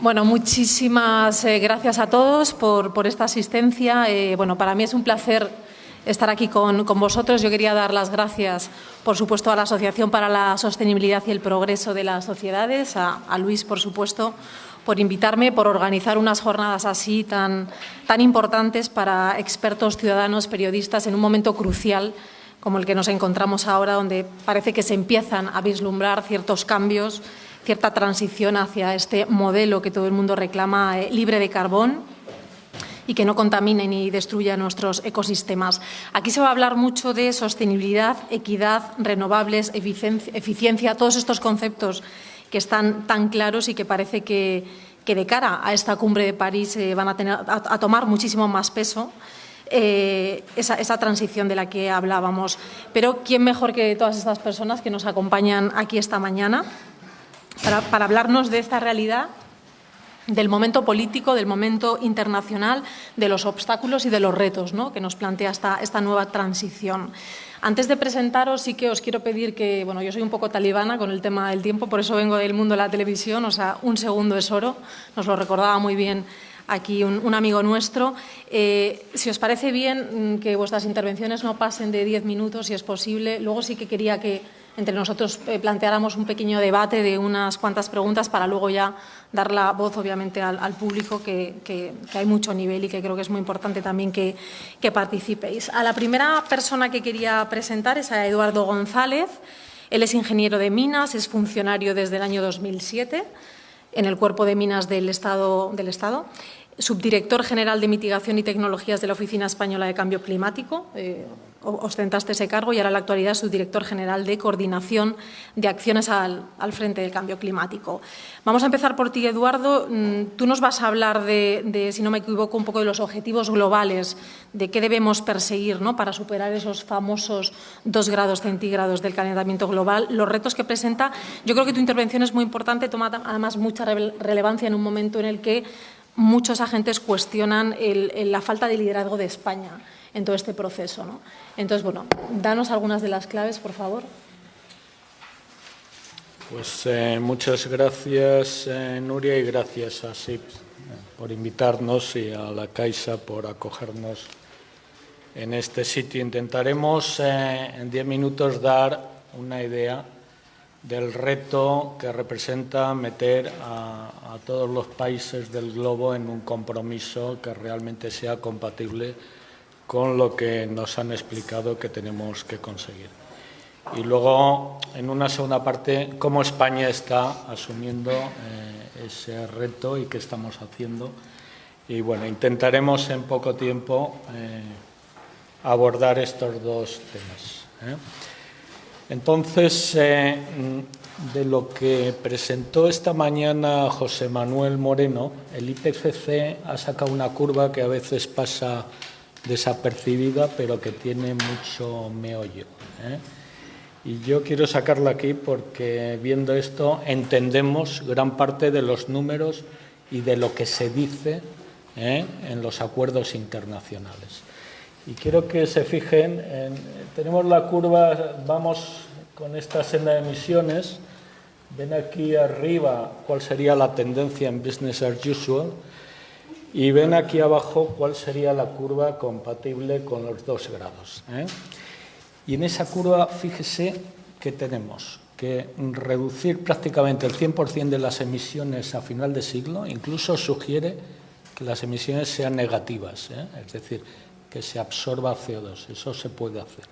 Bueno, muchísimas gracias a todos por esta asistencia. Bueno, para mí es un placer estar aquí con vosotros. Yo quería dar las gracias, por supuesto, a la Asociación para la Sostenibilidad y el Progreso de las Sociedades, a Luis, por supuesto, por invitarme, por organizar unas jornadas así tan importantes para expertos, ciudadanos, periodistas, en un momento crucial como el que nos encontramos ahora, donde parece que se empiezan a vislumbrar ciertos cambios, cierta transición hacia este modelo que todo el mundo reclama, libre de carbón y que no contamine ni destruya nuestros ecosistemas. Aquí se va a hablar mucho de sostenibilidad, equidad, renovables, eficiencia, todos estos conceptos que están tan claros y que parece que de cara a esta cumbre de París van a tomar muchísimo más peso. Esa transición de la que hablábamos. Pero ¿quién mejor que todas estas personas que nos acompañan aquí esta mañana para hablarnos de esta realidad, del momento político, del momento internacional, de los obstáculos y de los retos, ¿no?, que nos plantea esta nueva transición? Antes de presentaros, sí que os quiero pedir que, bueno, yo soy un poco talibana con el tema del tiempo, por eso vengo del mundo de la televisión, o sea, 1 segundo es oro, nos lo recordaba muy bien aquí un amigo nuestro. Si os parece bien, que vuestras intervenciones no pasen de 10 minutos, si es posible. Luego sí que quería que entre nosotros planteáramos un pequeño debate de unas cuantas preguntas para luego ya dar la voz, obviamente, al público, que hay mucho nivel y que creo que es muy importante también que participéis. A la primera persona que quería presentar es a Eduardo González. Él es ingeniero de minas, es funcionario desde el año 2007 en el Cuerpo de Minas del Estado, subdirector general de Mitigación y Tecnologías de la Oficina Española de Cambio Climático. Ostentaste ese cargo y ahora en la actualidad es subdirector general de Coordinación de Acciones al Frente del Cambio Climático. Vamos a empezar por ti, Eduardo. Tú nos vas a hablar de, si no me equivoco, un poco de los objetivos globales, de qué debemos perseguir, ¿no?, para superar esos famosos 2 grados centígrados del calentamiento global, los retos que presenta. Yo creo que tu intervención es muy importante, toma además mucha relevancia en un momento en el que muchos agentes cuestionan la falta de liderazgo de España en todo este proceso, ¿no? Entonces, bueno, danos algunas de las claves, por favor. Pues muchas gracias, Nuria, y gracias a SIP por invitarnos y a la Caixa por acogernos en este sitio. Intentaremos en 10 minutos dar una idea del reto que representa meter a todos los países del globo en un compromiso que realmente sea compatible con lo que nos han explicado que tenemos que conseguir. Y luego, en una segunda parte, cómo España está asumiendo ese reto y qué estamos haciendo. Y bueno, intentaremos en poco tiempo abordar estos 2 temas. Entonces, de lo que presentó esta mañana José Manuel Moreno, el IPCC ha sacado una curva que a veces pasa desapercibida, pero que tiene mucho meollo. Y yo quiero sacarla aquí porque, viendo esto, entendemos gran parte de los números y de lo que se dice en los acuerdos internacionales. Y quiero que se fijen, tenemos la curva, vamos con esta senda de emisiones, ven aquí arriba cuál sería la tendencia en business as usual y ven aquí abajo cuál sería la curva compatible con los 2 grados. Y en esa curva, fíjese que tenemos que reducir prácticamente el 100% de las emisiones a final de siglo, incluso sugiere que las emisiones sean negativas, es decir, que se absorba CO2, eso se puede hacer.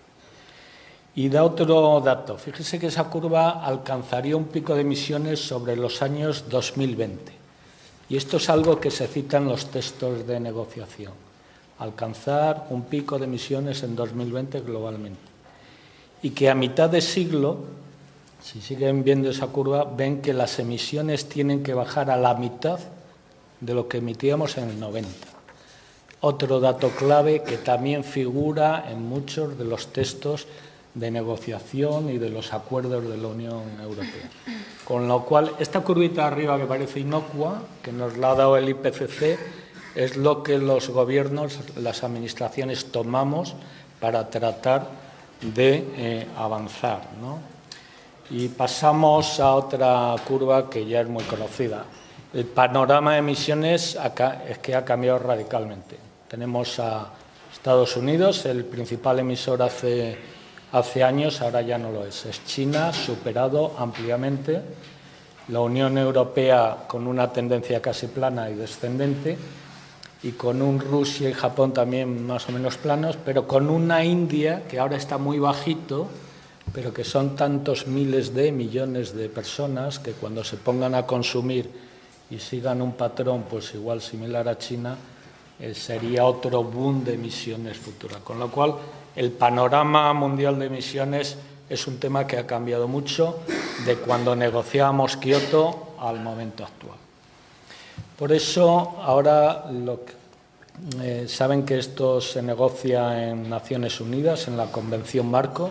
Y da otro dato, fíjese que esa curva alcanzaría un pico de emisiones sobre los años 2020. Y esto es algo que se cita en los textos de negociación, alcanzar un pico de emisiones en 2020 globalmente. Y que a mitad de siglo, si siguen viendo esa curva, ven que las emisiones tienen que bajar a la mitad de lo que emitíamos en el 90. Otro dato clave que también figura en muchos de los textos de negociación y de los acuerdos de la Unión Europea. Con lo cual, esta curvita arriba que parece inocua, que nos la ha dado el IPCC, es lo que los gobiernos, las administraciones tomamos para tratar de avanzar, ¿no? Y pasamos a otra curva que ya es muy conocida. El panorama de emisiones es que ha cambiado radicalmente. Tenemos a Estados Unidos, el principal emisor hace años, ahora ya no lo es. Es China, superado ampliamente. La Unión Europea con una tendencia casi plana y descendente, y con un Rusia y Japón también más o menos planos, pero con una India que ahora está muy bajito, pero que son tantos miles de millones de personas que cuando se pongan a consumir y sigan un patrón pues igual similar a China, sería otro boom de emisiones futuras. Con lo cual, el panorama mundial de emisiones es un tema que ha cambiado mucho de cuando negociábamos Kioto al momento actual. Por eso, ahora saben que esto se negocia en Naciones Unidas, en la Convención Marco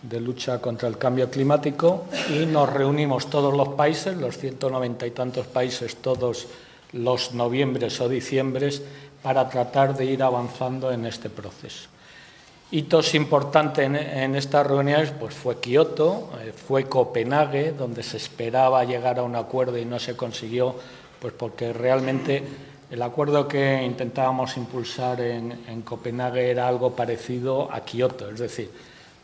de lucha contra el cambio climático, y nos reunimos todos los países, los 190 y tantos países, todos los noviembres o diciembres, para tratar de ir avanzando en este proceso. Hitos importantes en estas reuniones pues fue Kioto, fue Copenhague, donde se esperaba llegar a un acuerdo y no se consiguió, pues porque realmente el acuerdo que intentábamos impulsar en Copenhague era algo parecido a Kioto, es decir,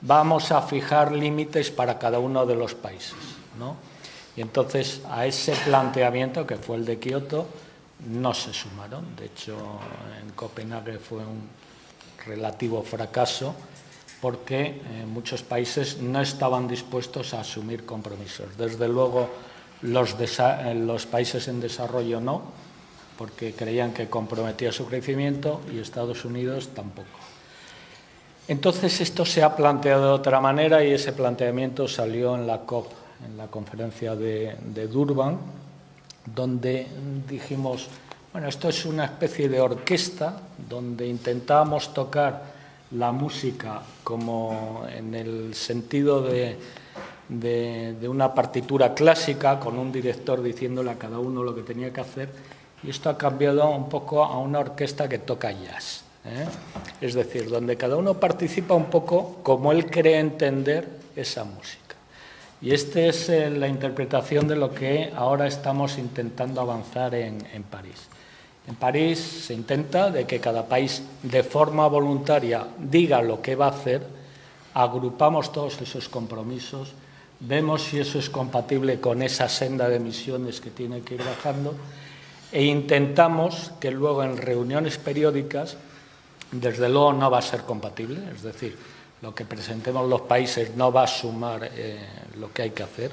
vamos a fijar límites para cada uno de los países, ¿no? Y entonces a ese planteamiento, que fue el de Kioto, no se sumaron. De hecho, en Copenhague fue un relativo fracaso porque muchos países no estaban dispuestos a asumir compromisos. Desde luego, los países en desarrollo no, porque creían que comprometía su crecimiento, y Estados Unidos tampoco. Entonces, esto se ha planteado de otra manera, y ese planteamiento salió en la COP, en la conferencia de Durban, donde dijimos, bueno, esto es una especie de orquesta donde intentábamos tocar la música como en el sentido de una partitura clásica, con un director diciéndole a cada uno lo que tenía que hacer, y esto ha cambiado un poco a una orquesta que toca jazz. Es decir, donde cada uno participa un poco como él cree entender esa música. Y esta es la interpretación de lo que ahora estamos intentando avanzar en París. En París se intenta de que cada país de forma voluntaria diga lo que va a hacer, agrupamos todos esos compromisos, vemos si eso es compatible con esa senda de emisiones que tiene que ir bajando, e intentamos que luego en reuniones periódicas, desde luego no va a ser compatible, es decir, lo que presentemos los países no va a sumar lo que hay que hacer,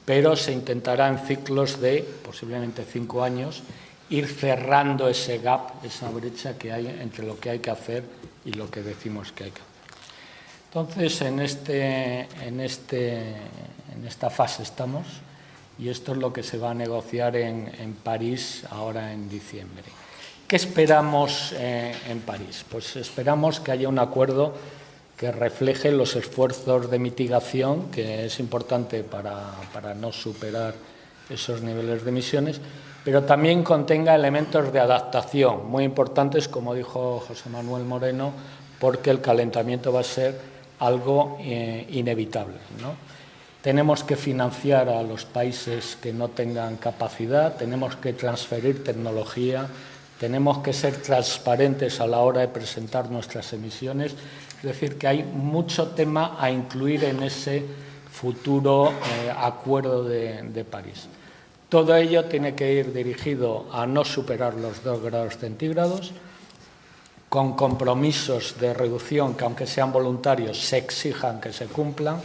pero se intentará en ciclos de posiblemente 5 años ir cerrando ese gap, esa brecha que hay entre lo que hay que hacer y lo que decimos que hay que hacer. Entonces, en esta fase estamos, y esto es lo que se va a negociar en París ahora en diciembre. ¿Qué esperamos en París? Pues esperamos que haya un acuerdo que refleje los esfuerzos de mitigación, que es importante para no superar esos niveles de emisiones, pero también contenga elementos de adaptación muy importantes, como dijo José Manuel Moreno, porque el calentamiento va a ser algo inevitable, ¿no? Tenemos que financiar a los países que no tengan capacidad, tenemos que transferir tecnología, tenemos que ser transparentes a la hora de presentar nuestras emisiones. Es decir, que hay mucho tema a incluir en ese futuro acuerdo de París. Todo ello tiene que ir dirigido a no superar los 2 grados centígrados, con compromisos de reducción que, aunque sean voluntarios, se exijan que se cumplan,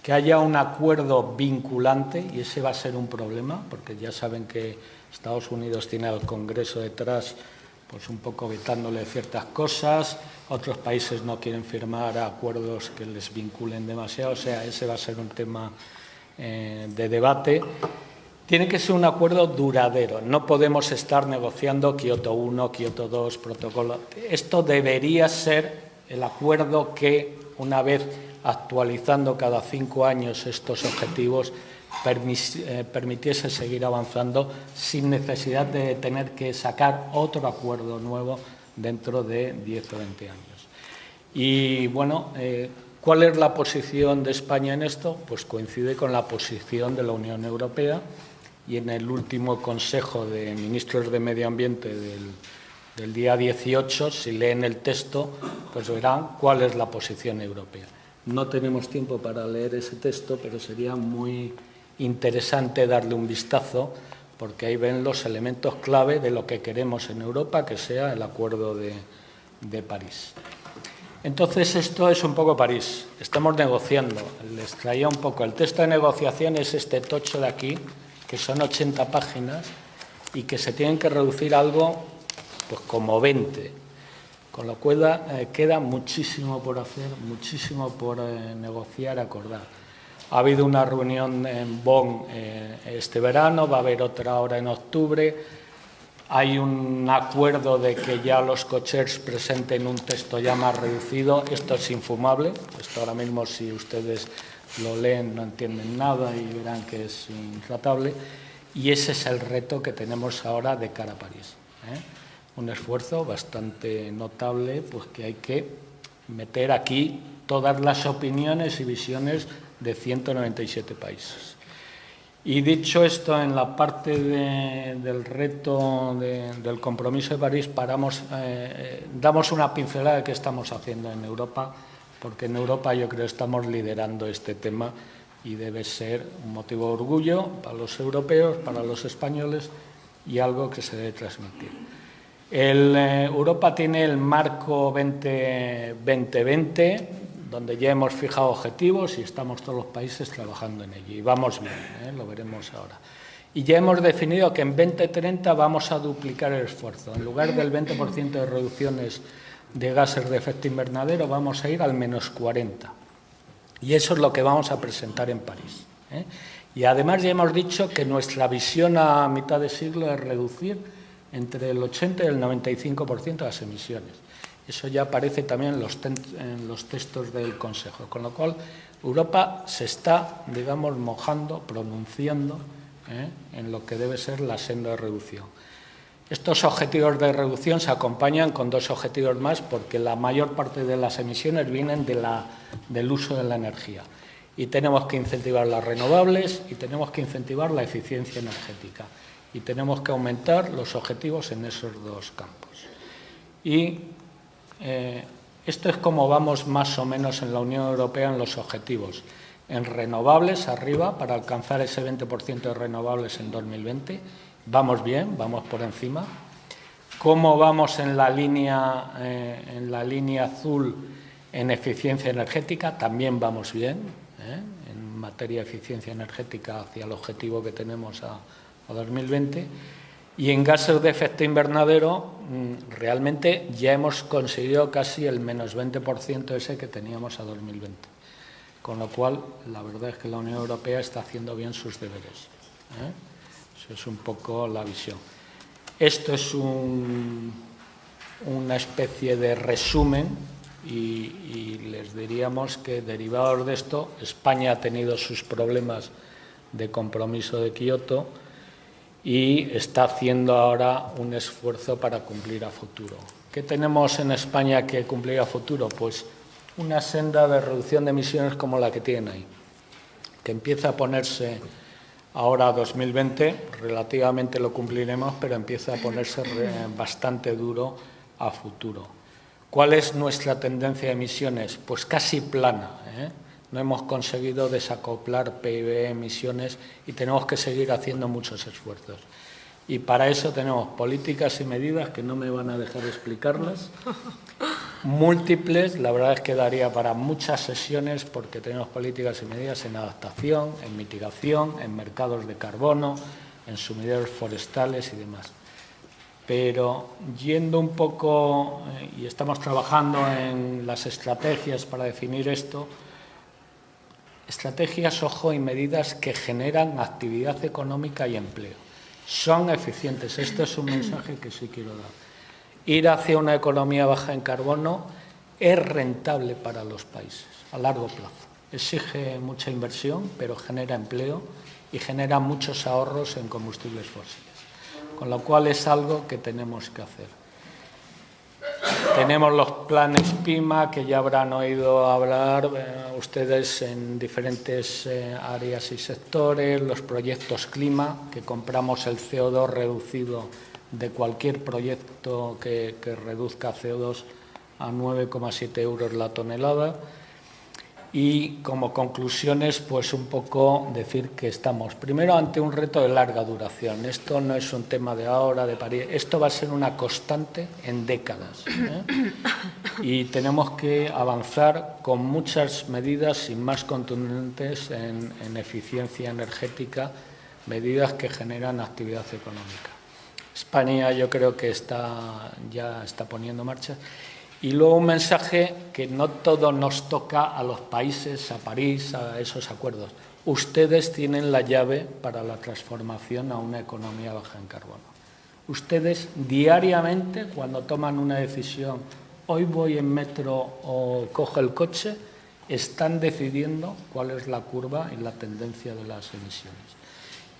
que haya un acuerdo vinculante, y ese va a ser un problema, porque ya saben que Estados Unidos tiene al Congreso detrás, pues un poco vetándole ciertas cosas, otros países no quieren firmar acuerdos que les vinculen demasiado, o sea, ese va a ser un tema de debate. Tiene que ser un acuerdo duradero, no podemos estar negociando Kioto 1, Kioto 2, protocolo. Esto debería ser el acuerdo que, una vez actualizando cada 5 años estos objetivos, permitiese seguir avanzando sin necesidad de tener que sacar otro acuerdo nuevo dentro de 10 o 20 años. Y bueno, ¿cuál es la posición de España en esto? Pues coincide con la posición de la Unión Europea, y en el último Consejo de Ministros de Medio Ambiente del día 18, si leen el texto, pues verán cuál es la posición europea. No tenemos tiempo para leer ese texto, pero sería muy interesante darle un vistazo, porque ahí ven los elementos clave de lo que queremos en Europa, que sea el Acuerdo de París. Entonces, esto es un poco París. Estamos negociando. Les traía un poco. El texto de negociación es este tocho de aquí, que son 80 páginas y que se tienen que reducir algo pues como 20. Con lo cual queda muchísimo por hacer, muchísimo por negociar, acordar. Ha habido una reunión en Bonn este verano, va a haber otra ahora en octubre. Hay un acuerdo de que ya los cochers presenten un texto ya más reducido. Esto es infumable. Esto ahora mismo, si ustedes lo leen, no entienden nada y verán que es intratable. Y ese es el reto que tenemos ahora de cara a París. Un esfuerzo bastante notable, pues que hay que meter aquí todas las opiniones y visiones de 197 países. Y dicho esto, en la parte del reto del compromiso de París, damos una pincelada de qué estamos haciendo en Europa, porque en Europa yo creo que estamos liderando este tema y debe ser un motivo de orgullo para los europeos, para los españoles y algo que se debe transmitir. Europa tiene el marco 2020, donde ya hemos fijado objetivos y estamos todos los países trabajando en ello. Y vamos bien, lo veremos ahora. Y ya hemos definido que en 2030 vamos a duplicar el esfuerzo. En lugar del 20% de reducciones de gases de efecto invernadero, vamos a ir al menos 40%. Y eso es lo que vamos a presentar en París. Y además ya hemos dicho que nuestra visión a mitad de siglo es reducir entre el 80 y el 95% de las emisiones. Eso ya aparece también en los textos del Consejo, con lo cual Europa se está, digamos, mojando, pronunciando en lo que debe ser la senda de reducción. Estos objetivos de reducción se acompañan con dos objetivos más, porque la mayor parte de las emisiones vienen del uso de la energía. Y tenemos que incentivar las renovables y tenemos que incentivar la eficiencia energética. Y tenemos que aumentar los objetivos en esos dos campos. Y esto es como vamos más o menos en la Unión Europea en los objetivos. En renovables, arriba, para alcanzar ese 20% de renovables en 2020. Vamos bien, vamos por encima. ¿Cómo vamos en la línea azul en eficiencia energética? También vamos bien, en materia de eficiencia energética hacia el objetivo que tenemos a 2020. Y en gases de efecto invernadero, realmente ya hemos conseguido casi el menos 20% ese que teníamos a 2020. Con lo cual, la verdad es que la Unión Europea está haciendo bien sus deberes. Eso es un poco la visión. Esto es una especie de resumen y les diríamos que, derivados de esto, España ha tenido sus problemas de compromiso de Kioto y está haciendo ahora un esfuerzo para cumplir a futuro. ¿Qué tenemos en España que cumplir a futuro? Pues una senda de reducción de emisiones como la que tienen ahí, que empieza a ponerse ahora 2020, relativamente lo cumpliremos, pero empieza a ponerse bastante duro a futuro. ¿Cuál es nuestra tendencia de emisiones? Pues casi plana, No hemos conseguido desacoplar PIB, emisiones, y tenemos que seguir haciendo muchos esfuerzos. Y para eso tenemos políticas y medidas que no me van a dejar explicarlas, múltiples. La verdad es que daría para muchas sesiones, porque tenemos políticas y medidas en adaptación, en mitigación, en mercados de carbono, en sumideros forestales y demás. Pero yendo un poco, y estamos trabajando en las estrategias para definir esto, estrategias, ojo, y medidas que generan actividad económica y empleo. Son eficientes. Este es un mensaje que sí quiero dar. Ir hacia una economía baja en carbono es rentable para los países a largo plazo. Exige mucha inversión, pero genera empleo y genera muchos ahorros en combustibles fósiles. Con lo cual es algo que tenemos que hacer. Tenemos los planes PIMA, que ya habrán oído hablar ustedes en diferentes áreas y sectores, los proyectos Clima, que compramos el CO2 reducido de cualquier proyecto que reduzca CO2 a 9,7 euros la tonelada. Y como conclusiones, pues un poco decir que estamos primero ante un reto de larga duración. Esto no es un tema de ahora, de París, esto va a ser una constante en décadas, y tenemos que avanzar con muchas medidas y más contundentes en eficiencia energética, medidas que generan actividad económica. España yo creo que ya está poniendo marcha. Y luego un mensaje que no todo nos toca a los países, a París, a esos acuerdos. Ustedes tienen la llave para la transformación a una economía baja en carbono. Ustedes diariamente, cuando toman una decisión, hoy voy en metro o cojo el coche, están decidiendo cuál es la curva y la tendencia de las emisiones.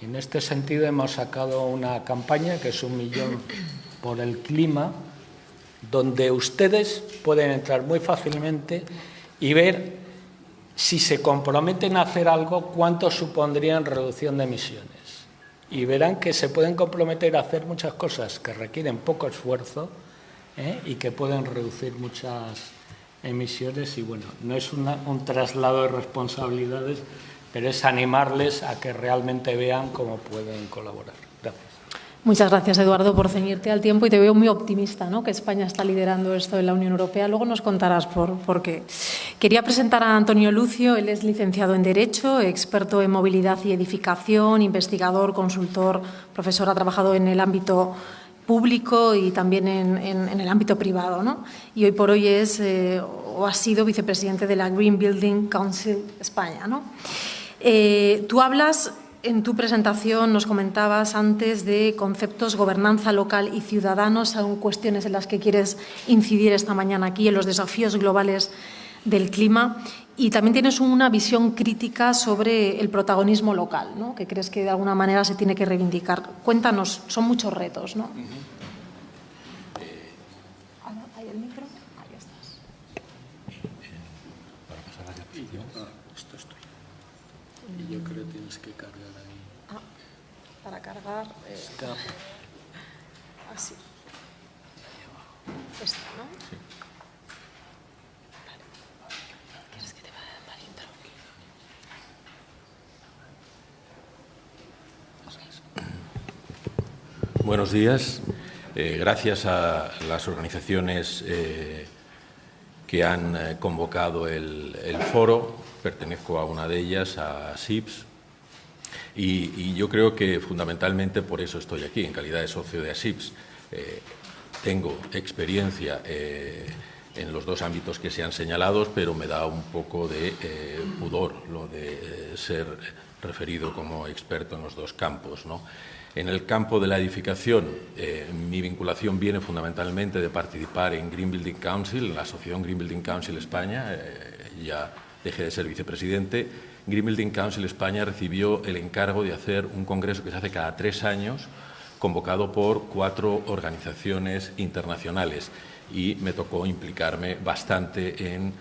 Y en este sentido hemos sacado una campaña que es 1 millón por el clima, donde ustedes pueden entrar muy fácilmente y ver si se comprometen a hacer algo, cuánto supondría en reducción de emisiones. Y verán que se pueden comprometer a hacer muchas cosas que requieren poco esfuerzo y que pueden reducir muchas emisiones. Y bueno, no es un traslado de responsabilidades, pero es animarles a que realmente vean cómo pueden colaborar. Gracias. Muchas gracias, Eduardo, por ceñirte al tiempo, y te veo muy optimista, ¿no?, que España está liderando esto en la Unión Europea. Luego nos contarás por qué. Quería presentar a Antonio Lucio. Él es licenciado en Derecho, experto en movilidad y edificación, investigador, consultor, profesor, ha trabajado en el ámbito público y también en el ámbito privado, ¿no? Y hoy por hoy es o ha sido vicepresidente de la Green Building Council España, ¿no? Tú hablas, en tu presentación nos comentabas antes, de conceptos gobernanza local y ciudadanos. Son cuestiones en las que quieres incidir esta mañana aquí, en los desafíos globales del clima. Y también tienes una visión crítica sobre el protagonismo local, ¿no?, que crees que de alguna manera se tiene que reivindicar. Cuéntanos, son muchos retos, ¿no? ¿Hay el micro? Ahí estás. Para pasar la diapositiva. Esto es tuyo. Y yo creo que tienes que cargar ahí. Para cargar. Así. Esta, ¿no? Sí. Vale. ¿Quieres que te vaya a dar la intro? Buenos días. Gracias a las organizaciones que han convocado el foro. Pertenezco a una de ellas, a ASIPS, y yo creo que fundamentalmente por eso estoy aquí, en calidad de socio de ASIPS. Tengo experiencia en los dos ámbitos que se han señalado, pero me da un poco de pudor lo de ser referido como experto en los dos campos, ¿no? En el campo de la edificación, mi vinculación viene fundamentalmente de participar en Green Building Council, en la asociación Green Building Council España. Ya dejé de ser vicepresidente. Green Building Council España recibió el encargo de hacer un congreso que se hace cada 3 años, convocado por 4 organizaciones internacionales, y me tocó implicarme bastante en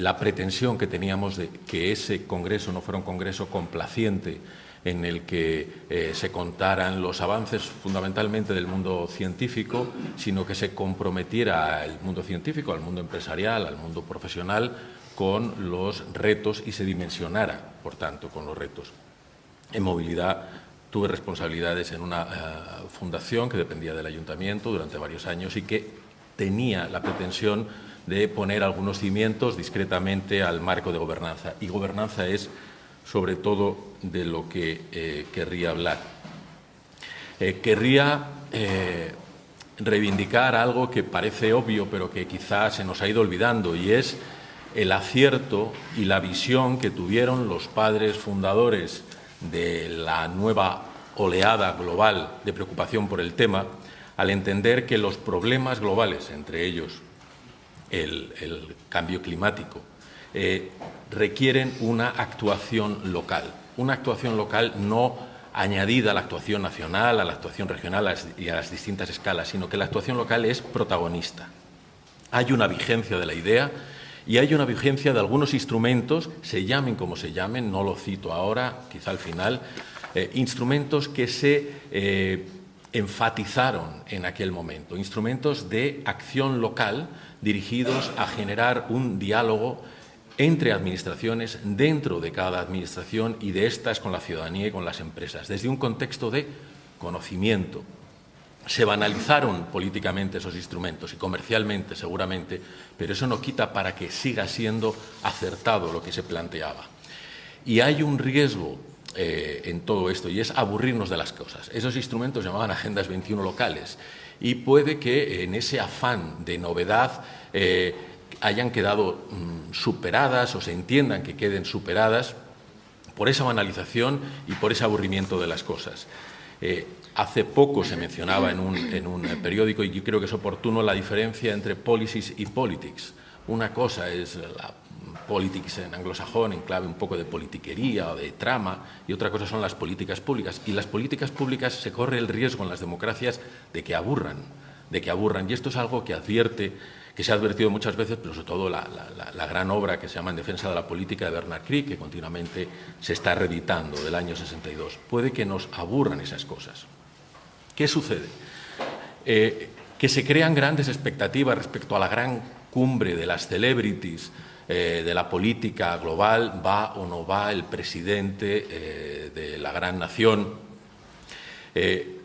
la pretensión que teníamos de que ese congreso no fuera un congreso complaciente en el que se contaran los avances fundamentalmente del mundo científico, sino que se comprometiera al mundo científico, al mundo empresarial, al mundo profesional, con los retos y se dimensionara, por tanto, con los retos. En movilidad tuve responsabilidades en una fundación que dependía del ayuntamiento durante varios años y que tenía la pretensión de poner algunos cimientos discretamente al marco de gobernanza. Y gobernanza es, sobre todo, de lo que querría hablar. Querría reivindicar algo que parece obvio, pero que quizás se nos ha ido olvidando, y es el acierto y la visión que tuvieron los padres fundadores de la nueva oleada global de preocupación por el tema, al entender que los problemas globales, entre ellos el cambio climático, requieren una actuación local no añadida a la actuación nacional, a la actuación regional y a las distintas escalas, sino que la actuación local es protagonista. Hay una vigencia de la idea y hay una vigencia de algunos instrumentos, se llamen como se llamen, no lo cito ahora, quizá al final, instrumentos que se enfatizaron en aquel momento, instrumentos de acción local dirigidos a generar un diálogo entre administraciones, dentro de cada administración y de estas con la ciudadanía y con las empresas, desde un contexto de conocimiento. Se banalizaron políticamente esos instrumentos y comercialmente seguramente, pero eso no quita para que siga siendo acertado lo que se planteaba. Y hay un riesgo en todo esto y es aburrirnos de las cosas. Esos instrumentos llamaban Agendas 21 locales y puede que en ese afán de novedad hayan quedado superadas o se entiendan que queden superadas por esa banalización y por ese aburrimiento de las cosas. Hace poco se mencionaba en un periódico, y yo creo que es oportuno, la diferencia entre policies y politics. Una cosa es la politics en anglosajón, en clave un poco de politiquería o de trama, y otra cosa son las políticas públicas. Y las políticas públicas se corre el riesgo en las democracias de que aburran. Y esto es algo que se ha advertido muchas veces, pero sobre todo la gran obra que se llama En defensa de la política de Bernard Crick, que continuamente se está reeditando, del año 62. Puede que nos aburran esas cosas. ¿Qué sucede? Que se crean grandes expectativas respecto a la gran cumbre de las celebrities de la política global. ¿Va o no va el presidente de la gran nación?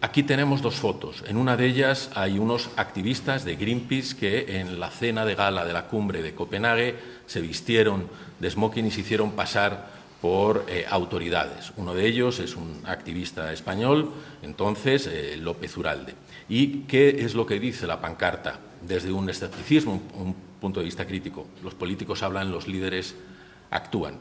Aquí tenemos dos fotos. En una de ellas hay unos activistas de Greenpeace que en la cena de gala de la cumbre de Copenhague se vistieron de smoking y se hicieron pasar por autoridades. Uno de ellos es un activista español, entonces López Uralde. ¿Y qué es lo que dice la pancarta? Desde un escepticismo, un punto de vista crítico. Los políticos hablan, los líderes actúan.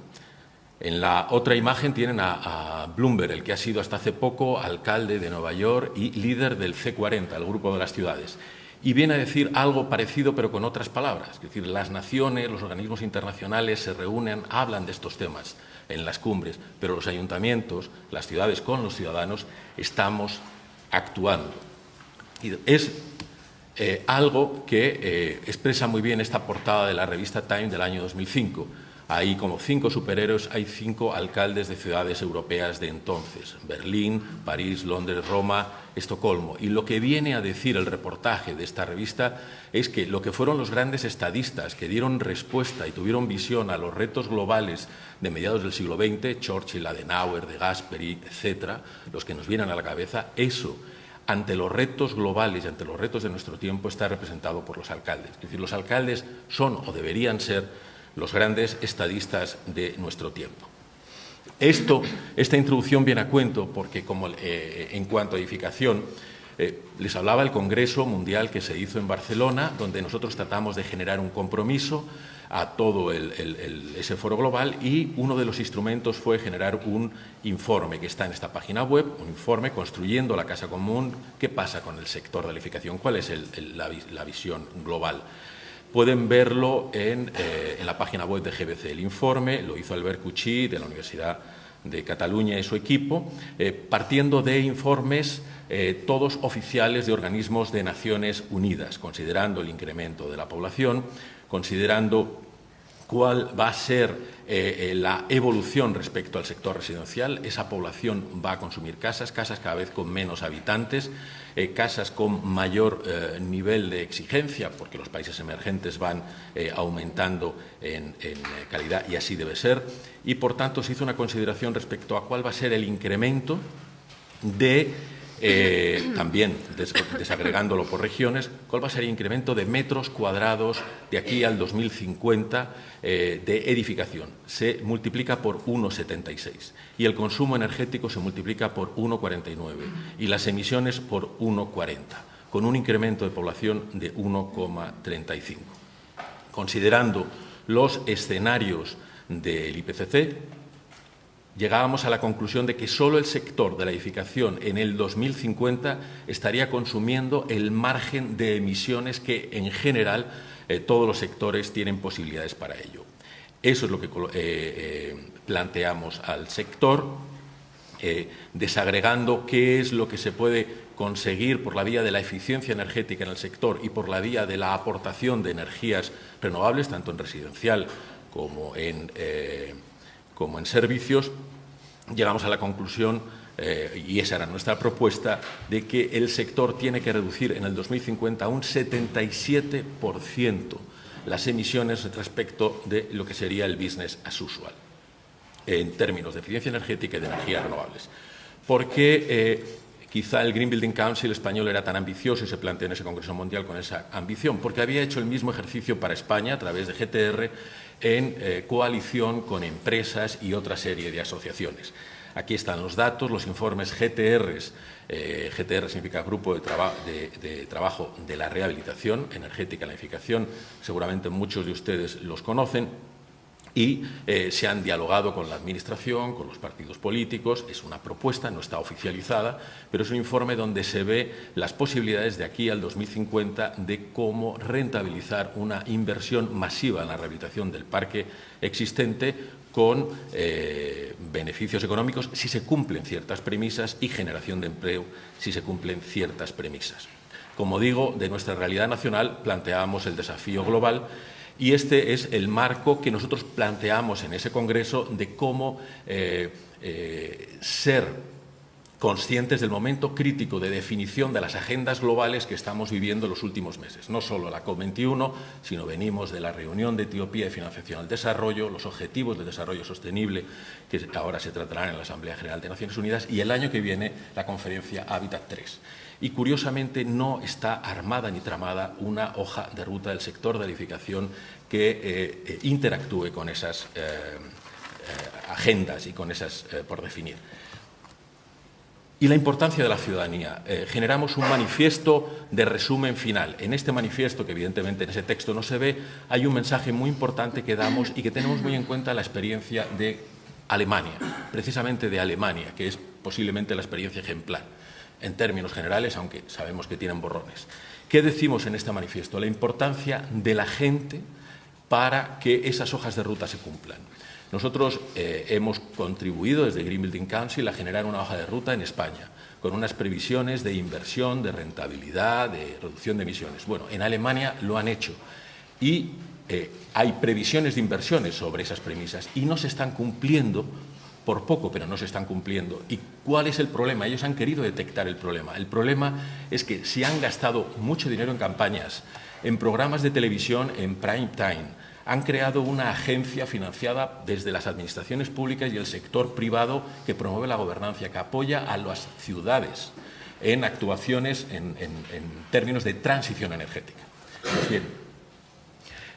En la otra imagen tienen a Bloomberg, el que ha sido hasta hace poco alcalde de Nueva York y líder del C40, el grupo de las ciudades. Y viene a decir algo parecido, pero con otras palabras. Es decir, las naciones, los organismos internacionales se reúnen, hablan de estos temas en las cumbres, pero los ayuntamientos, las ciudades con los ciudadanos, estamos actuando. Y es algo que expresa muy bien esta portada de la revista Time del año 2005. Hay como 5 superhéroes, hay 5 alcaldes de ciudades europeas de entonces: Berlín, París, Londres, Roma, Estocolmo. Y lo que viene a decir el reportaje de esta revista es que lo que fueron los grandes estadistas que dieron respuesta y tuvieron visión a los retos globales de mediados del siglo XX, Churchill, Adenauer, de Gasperi, etcétera, los que nos vienen a la cabeza, eso, ante los retos globales y ante los retos de nuestro tiempo, está representado por los alcaldes. Es decir, los alcaldes son o deberían ser los grandes estadistas de nuestro tiempo. Esta introducción viene a cuento porque, en cuanto a edificación, les hablaba el Congreso Mundial que se hizo en Barcelona, donde nosotros tratamos de generar un compromiso a todo ese foro global, y uno de los instrumentos fue generar un informe que está en esta página web, un informe construyendo la Casa Común. ¿Qué pasa con el sector de la edificación? ¿Cuál es la visión global? Pueden verlo en la página web de GBC. El informe lo hizo Albert Cuchí, de la Universidad de Cataluña, y su equipo, partiendo de informes todos oficiales de organismos de Naciones Unidas, considerando el incremento de la población, considerando cuál va a ser la evolución respecto al sector residencial. Esa población va a consumir casas cada vez con menos habitantes, casas con mayor nivel de exigencia, porque los países emergentes van aumentando en calidad, y así debe ser. Y, por tanto, se hizo una consideración respecto a cuál va a ser el incremento de también desagregándolo por regiones, cuál va a ser el incremento de metros cuadrados de aquí al 2050 de edificación. Se multiplica por 1,76 y el consumo energético se multiplica por 1,49 y las emisiones por 1,40, con un incremento de población de 1,35. Considerando los escenarios del IPCC, llegábamos a la conclusión de que solo el sector de la edificación en el 2050 estaría consumiendo el margen de emisiones que, en general, todos los sectores tienen posibilidades para ello. Eso es lo que planteamos al sector. desagregando qué es lo que se puede conseguir por la vía de la eficiencia energética en el sector y por la vía de la aportación de energías renovables, tanto en residencial como en servicios, llegamos a la conclusión, y esa era nuestra propuesta, de que el sector tiene que reducir en el 2050 un 77% las emisiones respecto de lo que sería el business as usual, en términos de eficiencia energética y de energías renovables. ¿Por qué quizá el Green Building Council español era tan ambicioso y se planteó en ese Congreso Mundial con esa ambición? Porque había hecho el mismo ejercicio para España a través de GTR en coalición con empresas y otra serie de asociaciones. Aquí están los datos, los informes GTRs. GTR significa Grupo de Trabajo de la Rehabilitación Energética y la Edificación. Seguramente muchos de ustedes los conocen. Y se han dialogado con la Administración, con los partidos políticos. Es una propuesta, no está oficializada, pero es un informe donde se ve las posibilidades de aquí al 2050 de cómo rentabilizar una inversión masiva en la rehabilitación del parque existente con beneficios económicos si se cumplen ciertas premisas y generación de empleo si se cumplen ciertas premisas. Como digo, de nuestra realidad nacional planteábamos el desafío global. Y este es el marco que nosotros planteamos en ese congreso de cómo ser conscientes del momento crítico de definición de las agendas globales que estamos viviendo en los últimos meses. No solo la COP21, sino venimos de la reunión de Etiopía de Financiación al Desarrollo, los Objetivos de Desarrollo Sostenible, que ahora se tratarán en la Asamblea General de Naciones Unidas, y el año que viene la conferencia Hábitat 3. Y, curiosamente, no está armada ni tramada una hoja de ruta del sector de edificación que interactúe con esas agendas y con esas por definir. Y la importancia de la ciudadanía. Generamos un manifiesto de resumen final. En este manifiesto, que evidentemente en ese texto no se ve, hay un mensaje muy importante que damos y que tenemos muy en cuenta la experiencia de Alemania, precisamente de Alemania, que es posiblemente la experiencia ejemplar en términos generales, aunque sabemos que tienen borrones. ¿Qué decimos en este manifiesto? La importancia de la gente para que esas hojas de ruta se cumplan. Nosotros hemos contribuido desde Green Building Council a generar una hoja de ruta en España, con unas previsiones de inversión, de rentabilidad, de reducción de emisiones. Bueno, en Alemania lo han hecho y hay previsiones de inversiones sobre esas premisas y no se están cumpliendo. Por poco, pero no se están cumpliendo. ¿Y cuál es el problema? Ellos han querido detectar el problema. El problema es que se han gastado mucho dinero en campañas, en programas de televisión, en prime time. Han creado una agencia financiada desde las administraciones públicas y el sector privado que promueve la gobernanza, que apoya a las ciudades en actuaciones en términos de transición energética. Pues bien,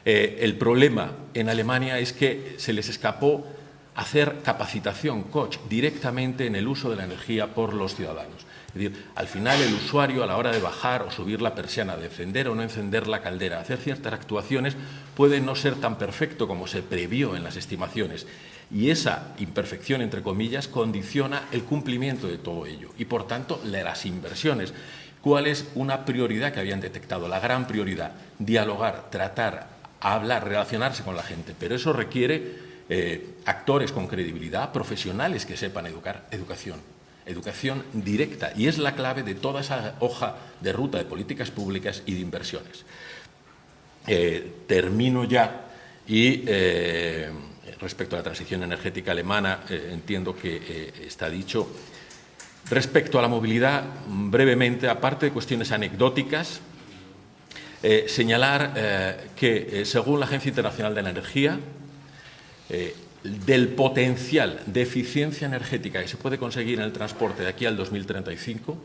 el problema en Alemania es que se les escapó hacer capacitación, coach, directamente en el uso de la energía por los ciudadanos. Es decir, al final el usuario, a la hora de bajar o subir la persiana, de encender o no encender la caldera, hacer ciertas actuaciones, puede no ser tan perfecto como se previó en las estimaciones. Y esa imperfección, entre comillas, condiciona el cumplimiento de todo ello y, por tanto, las inversiones. ¿Cuál es una prioridad que habían detectado? La gran prioridad: dialogar, tratar, hablar, relacionarse con la gente. Pero eso requiere actores con credibilidad, profesionales que sepan educación directa, y es la clave de toda esa hoja de ruta de políticas públicas y de inversiones. Termino ya y respecto a la transición energética alemana, entiendo que está dicho. Respecto a la movilidad, brevemente, aparte de cuestiones anecdóticas, señalar que, según la Agencia Internacional de la Energía, del potencial de eficiencia energética que se puede conseguir en el transporte de aquí al 2035,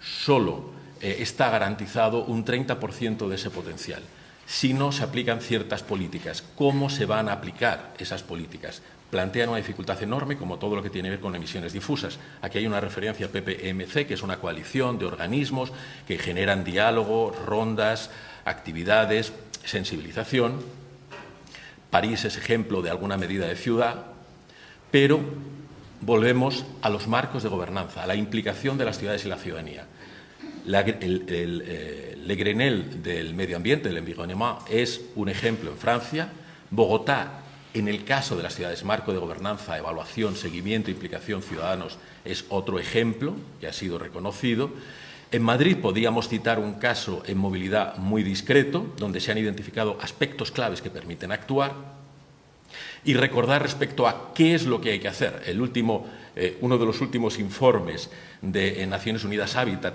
solo está garantizado un 30% de ese potencial. Si no se aplican ciertas políticas, ¿cómo se van a aplicar esas políticas? Plantean una dificultad enorme, como todo lo que tiene que ver con emisiones difusas. Aquí hay una referencia a PPMC, que es una coalición de organismos que generan diálogo, rondas, actividades, sensibilización. París es ejemplo de alguna medida de ciudad, pero volvemos a los marcos de gobernanza, a la implicación de las ciudades y la ciudadanía. Le Grenelle del medio ambiente, el environnement, es un ejemplo en Francia. Bogotá En el caso de las ciudades marco de gobernanza, evaluación, seguimiento, implicación ciudadanos es otro ejemplo que ha sido reconocido. En Madrid podíamos citar un caso en movilidad muy discreto, donde se han identificado aspectos claves que permiten actuar, y recordar respecto a qué es lo que hay que hacer. Uno de los últimos informes de Naciones Unidas Hábitat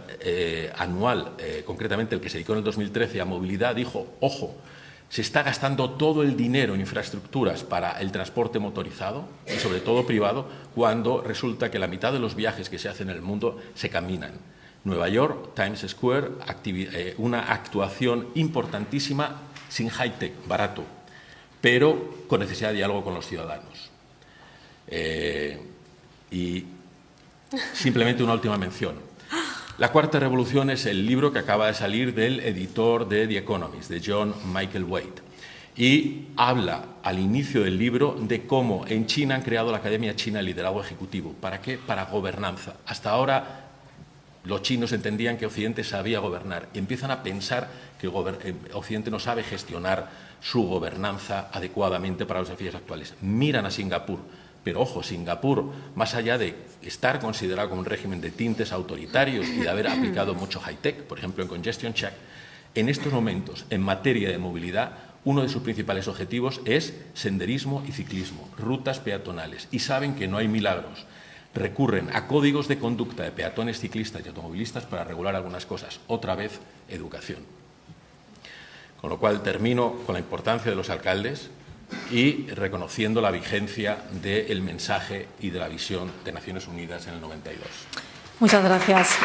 anual, concretamente el que se dedicó en el 2013 a movilidad, dijo, ojo, se está gastando todo el dinero en infraestructuras para el transporte motorizado y sobre todo privado, cuando resulta que la mitad de los viajes que se hacen en el mundo se caminan. Nueva York, Times Square, una actuación importantísima sin high-tech, barato, pero con necesidad de diálogo con los ciudadanos. Y simplemente una última mención. La cuarta revolución es el libro que acaba de salir del editor de The Economist, de John Michael Waite, y habla al inicio del libro de cómo en China han creado la Academia China de Liderazgo Ejecutivo. ¿Para qué? Para gobernanza. Hasta ahora los chinos entendían que Occidente sabía gobernar y empiezan a pensar que Occidente no sabe gestionar su gobernanza adecuadamente para los desafíos actuales. Miran a Singapur, pero ojo, Singapur, más allá de estar considerado como un régimen de tintes autoritarios y de haber aplicado mucho high-tech, por ejemplo en Congestion Check, en estos momentos, en materia de movilidad, uno de sus principales objetivos es senderismo y ciclismo, rutas peatonales, y saben que no hay milagros. Recurren a códigos de conducta de peatones, ciclistas y automovilistas para regular algunas cosas. Otra vez, educación. Con lo cual termino con la importancia de los alcaldes y reconociendo la vigencia del mensaje y de la visión de Naciones Unidas en el 92. Muchas gracias.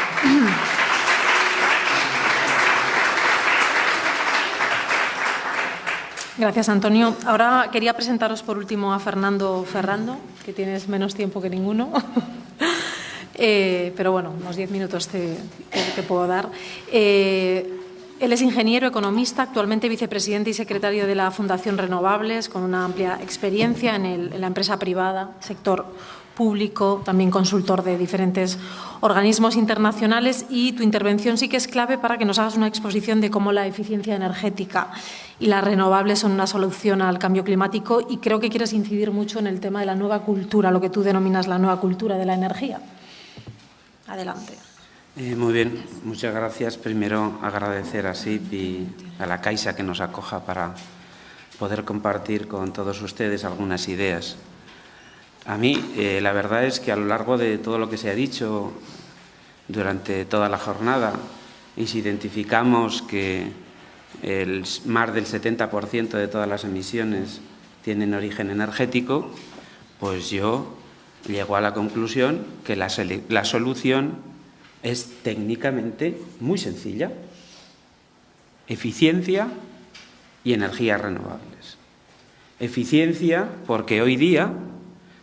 Gracias, Antonio. Ahora quería presentaros por último a Fernando Ferrando, que tienes menos tiempo que ninguno. Pero bueno, unos 10 minutos te puedo dar. Él es ingeniero, economista, actualmente vicepresidente y secretario de la Fundación Renovables, con una amplia experiencia en la empresa privada, sector público, también consultor de diferentes organismos internacionales, y tu intervención sí que es clave para que nos hagas una exposición de cómo la eficiencia energética y las renovables son una solución al cambio climático, y creo que quieres incidir mucho en el tema de la nueva cultura, lo que tú denominas la nueva cultura de la energía. Adelante. Muy bien, muchas gracias. Primero agradecer a SIP y a la Caixa que nos acoja para poder compartir con todos ustedes algunas ideas. A mí, la verdad es que a lo largo de todo lo que se ha dicho durante toda la jornada, y si identificamos que más del 70% de todas las emisiones tienen origen energético, pues yo llego a la conclusión que la solución es técnicamente muy sencilla: eficiencia y energías renovables. Eficiencia porque hoy día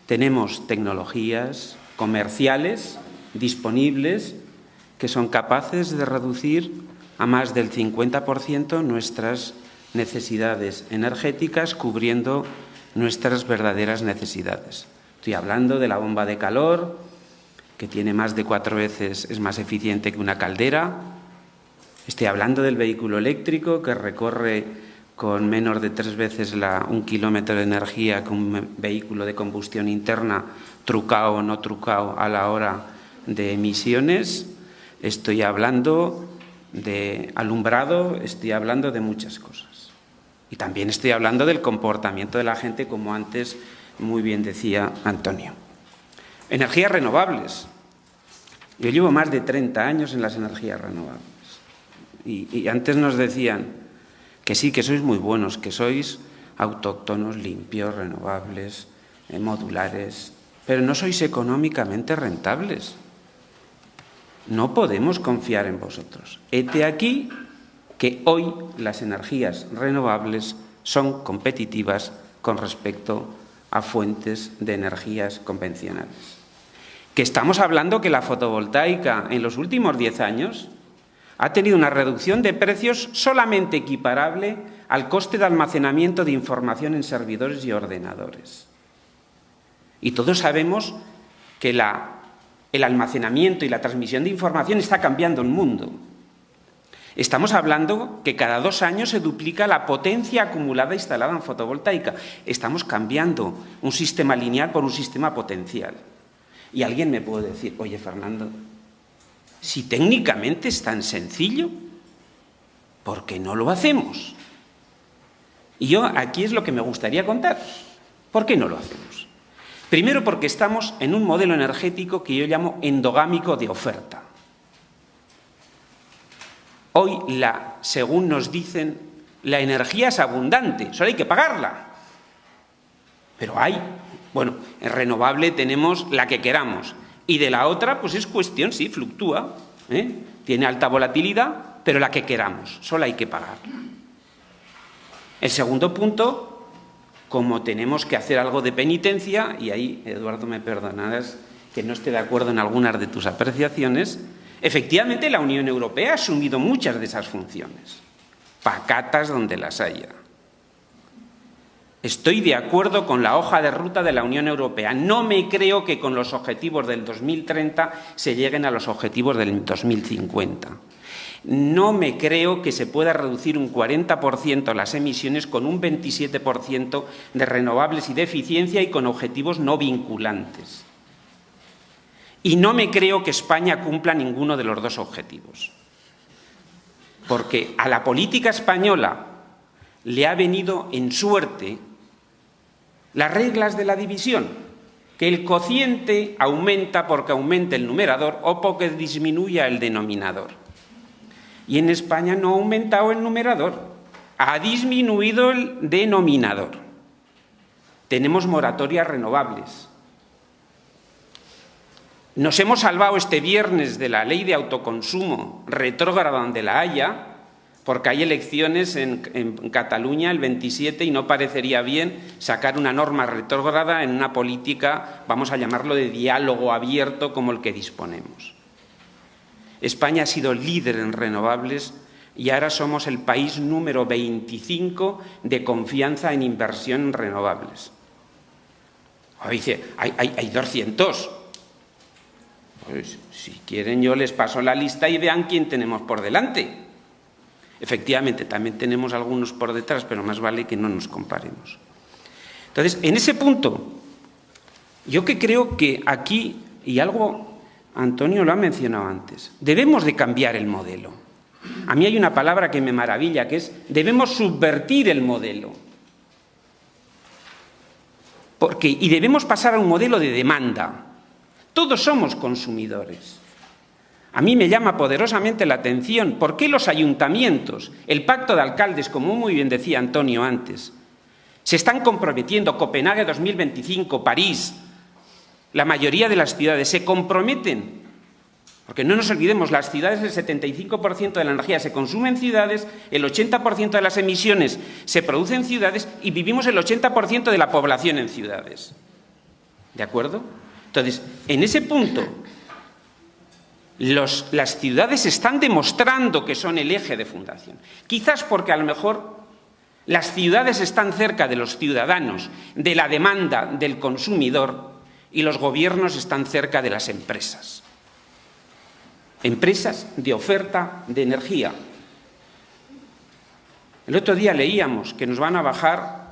tenemos tecnologías comerciales disponibles que son capaces de reducir a más del 50% nuestras necesidades energéticas, cubriendo nuestras verdaderas necesidades. Estoy hablando de la bomba de calor, que tiene más de 4 veces, es más eficiente que una caldera. Estoy hablando del vehículo eléctrico, que recorre con menos de 3 veces un kilómetro de energía que un vehículo de combustión interna, trucado o no trucado a la hora de emisiones. Estoy hablando de alumbrado, estoy hablando de muchas cosas. Y también estoy hablando del comportamiento de la gente, como antes muy bien decía Antonio. Energías renovables. Yo llevo más de 30 años en las energías renovables. Y antes nos decían que sí, que sois muy buenos, que sois autóctonos, limpios, renovables, modulares, pero no sois económicamente rentables. No podemos confiar en vosotros. Hete aquí que hoy las energías renovables son competitivas con respecto a fuentes de energías convencionales. Que estamos hablando que la fotovoltaica en los últimos 10 años ha tenido una reducción de precios solamente equiparable al coste de almacenamiento de información en servidores y ordenadores. Y todos sabemos que el almacenamiento y la transmisión de información está cambiando el mundo. Estamos hablando que cada 2 años se duplica la potencia acumulada instalada en fotovoltaica. Estamos cambiando un sistema lineal por un sistema potencial. Y alguien me puede decir, oye, Fernando, si técnicamente es tan sencillo, ¿por qué no lo hacemos? Y yo aquí es lo que me gustaría contar. ¿Por qué no lo hacemos? Primero, porque estamos en un modelo energético que yo llamo endogámico de oferta. Hoy, según nos dicen, la energía es abundante, solo hay que pagarla. Pero en renovable tenemos la que queramos. Y de la otra, pues es cuestión, sí, fluctúa, tiene alta volatilidad, pero la que queramos, solo hay que pagar. El segundo punto, como tenemos que hacer algo de penitencia, y ahí, Eduardo, me perdonarás que no esté de acuerdo en algunas de tus apreciaciones, efectivamente la Unión Europea ha asumido muchas de esas funciones, pacatas donde las haya. Estoy de acuerdo con la hoja de ruta de la Unión Europea. No me creo que con los objetivos del 2030 se lleguen a los objetivos del 2050. No me creo que se pueda reducir un 40% las emisiones con un 27% de renovables y de eficiencia y con objetivos no vinculantes. Y no me creo que España cumpla ninguno de los dos objetivos. Porque a la política española le ha venido en suerte las reglas de la división, que el cociente aumenta porque aumenta el numerador o porque disminuya el denominador. Y en España no ha aumentado el numerador, ha disminuido el denominador. Tenemos moratorias renovables. Nos hemos salvado este viernes de la ley de autoconsumo retrógrada donde la haya, porque hay elecciones en Cataluña el 27 y no parecería bien sacar una norma retrógrada en una política, vamos a llamarlo de diálogo abierto como el que disponemos. España ha sido líder en renovables y ahora somos el país número 25 de confianza en inversión en renovables. Dice, hay 200. Pues, si quieren yo les paso la lista y vean quién tenemos por delante. Efectivamente, también tenemos algunos por detrás, pero más vale que no nos comparemos. Entonces, en ese punto, yo que creo que aquí, y algo Antonio lo ha mencionado antes, debemos de cambiar el modelo. A mí hay una palabra que me maravilla, que es debemos subvertir el modelo. Y debemos pasar a un modelo de demanda. Todos somos consumidores. A mí me llama poderosamente la atención por qué los ayuntamientos, el pacto de alcaldes, como muy bien decía Antonio antes, se están comprometiendo, Copenhague 2025, París, la mayoría de las ciudades se comprometen, porque no nos olvidemos, las ciudades el 75% de la energía se consume en ciudades, el 80% de las emisiones se producen en ciudades y vivimos el 80% de la población en ciudades. ¿De acuerdo? Entonces, en ese punto, las ciudades están demostrando que son el eje de fundación. Quizás porque a lo mejor las ciudades están cerca de los ciudadanos, de la demanda del consumidor, y los gobiernos están cerca de las empresas. Empresas de oferta de energía. El otro día leíamos que nos van a bajar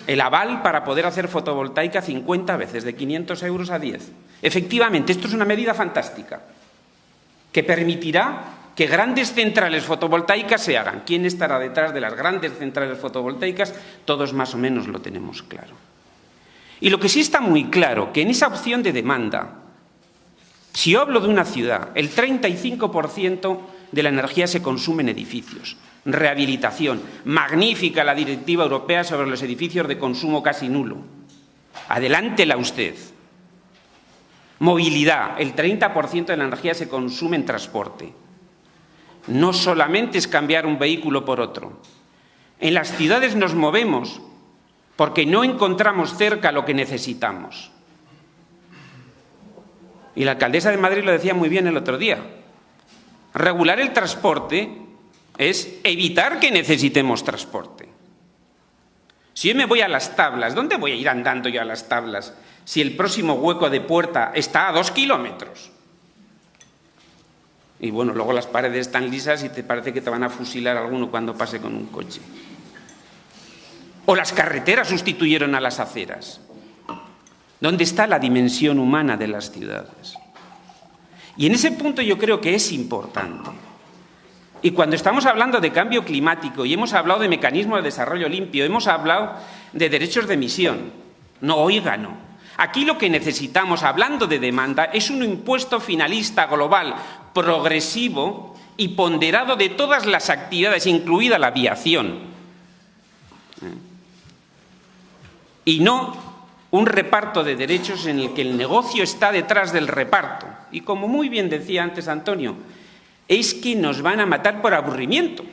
el aval para poder hacer fotovoltaica 50 veces, de 500 euros a 10. Efectivamente, esto es una medida fantástica que permitirá que grandes centrales fotovoltaicas se hagan. ¿Quién estará detrás de las grandes centrales fotovoltaicas? Todos más o menos lo tenemos claro. Y lo que sí está muy claro, que en esa opción de demanda, si yo hablo de una ciudad, el 35% de la energía se consume en edificios. Rehabilitación. Magnífica la directiva europea sobre los edificios de consumo casi nulo. Adelántela usted. Movilidad. El 30% de la energía se consume en transporte. No solamente es cambiar un vehículo por otro. En las ciudades nos movemos porque no encontramos cerca lo que necesitamos. Y la alcaldesa de Madrid lo decía muy bien el otro día. Regular el transporte es evitar que necesitemos transporte. Si yo me voy a Las Tablas, ¿dónde voy a ir andando yo a Las Tablas si el próximo hueco de Puerta está a 2 kilómetros? Y bueno, luego las paredes están lisas y te parece que te van a fusilar a alguno cuando pase con un coche. O las carreteras sustituyeron a las aceras. ¿Dónde está la dimensión humana de las ciudades? Y en ese punto yo creo que es importante. Y cuando estamos hablando de cambio climático y hemos hablado de mecanismos de desarrollo limpio, hemos hablado de derechos de emisión. No, oiga, no. Aquí lo que necesitamos, hablando de demanda, es un impuesto finalista global, progresivo y ponderado de todas las actividades, incluida la aviación. Y no un reparto de derechos en el que el negocio está detrás del reparto. Y como muy bien decía antes Antonio, es que nos van a matar por aburrimiento.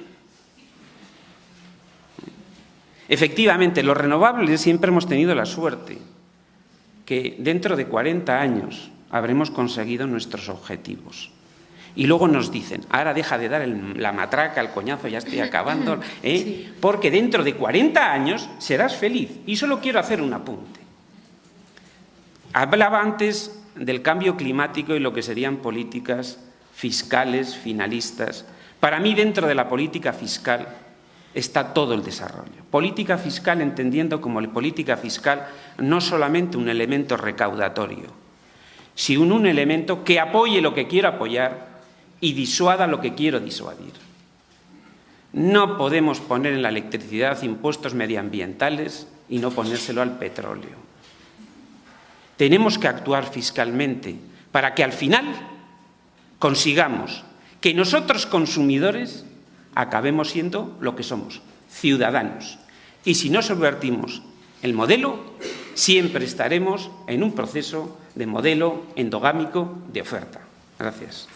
Efectivamente, los renovables siempre hemos tenido la suerte que dentro de 40 años habremos conseguido nuestros objetivos. Y luego nos dicen, ahora deja de dar la matraca, el coñazo, ya estoy acabando, Sí. porque dentro de 40 años serás feliz. Y solo quiero hacer un apunte. Hablaba antes del cambio climático y lo que serían políticas fiscales, finalistas. Para mí, dentro de la política fiscal está todo el desarrollo. Política fiscal entendiendo como política fiscal no solamente un elemento recaudatorio, sino un elemento que apoye lo que quiero apoyar y disuada lo que quiero disuadir. No podemos poner en la electricidad impuestos medioambientales y no ponérselo al petróleo. Tenemos que actuar fiscalmente para que al final consigamos que nosotros consumidores acabemos siendo lo que somos, ciudadanos. Y si no subvertimos el modelo, siempre estaremos en un proceso de modelo endogámico de oferta. Gracias.